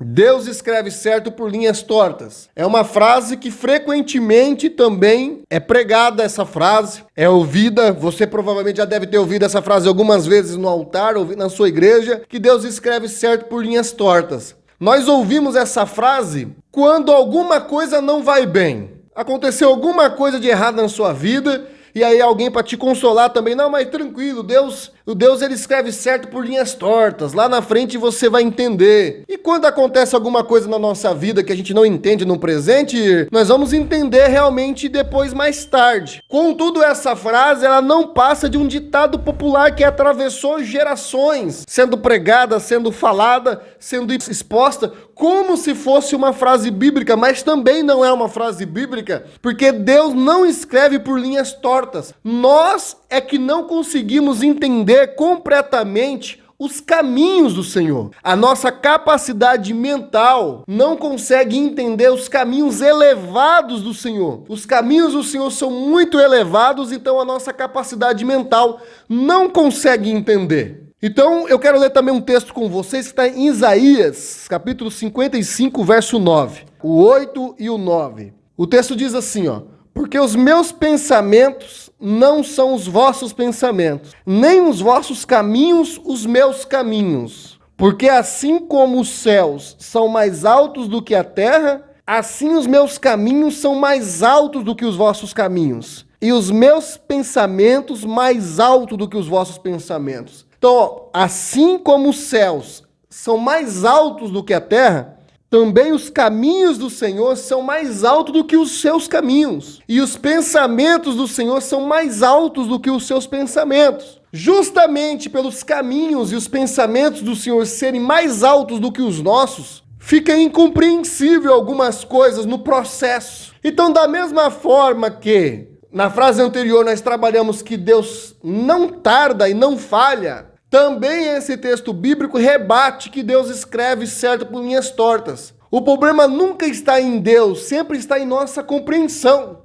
Deus escreve certo por linhas tortas. É uma frase que frequentemente também é pregada, essa frase, é ouvida. Você provavelmente já deve ter ouvido essa frase algumas vezes no altar, ouvido na sua igreja, que Deus escreve certo por linhas tortas. Nós ouvimos essa frase quando alguma coisa não vai bem. Aconteceu alguma coisa de errado na sua vida, e aí alguém para te consolar também, não, mas tranquilo, o Deus ele escreve certo por linhas tortas, lá na frente você vai entender. E quando acontece alguma coisa na nossa vida que a gente não entende no presente, nós vamos entender realmente depois, mais tarde. Contudo, essa frase, ela não passa de um ditado popular que atravessou gerações, sendo pregada, sendo falada, sendo exposta, como se fosse uma frase bíblica, mas também não é uma frase bíblica, porque Deus não escreve por linhas tortas. Nós é que não conseguimos entender completamente os caminhos do Senhor. A nossa capacidade mental não consegue entender os caminhos elevados do Senhor. Os caminhos do Senhor são muito elevados, então a nossa capacidade mental não consegue entender. Então, eu quero ler também um texto com vocês que está em Isaías, capítulo 55, verso 9. O 8 e o 9. O texto diz assim, ó: porque os meus pensamentos não são os vossos pensamentos, nem os vossos caminhos os meus caminhos. Porque assim como os céus são mais altos do que a terra, assim os meus caminhos são mais altos do que os vossos caminhos, e os meus pensamentos mais altos do que os vossos pensamentos. Então, assim como os céus são mais altos do que a terra, também os caminhos do Senhor são mais altos do que os seus caminhos. E os pensamentos do Senhor são mais altos do que os seus pensamentos. Justamente pelos caminhos e os pensamentos do Senhor serem mais altos do que os nossos, fica incompreensível algumas coisas no processo. Então, da mesma forma que na frase anterior nós trabalhamos que Deus não tarda e não falha, também esse texto bíblico rebate que Deus escreve certo por linhas tortas. O problema nunca está em Deus, sempre está em nossa compreensão.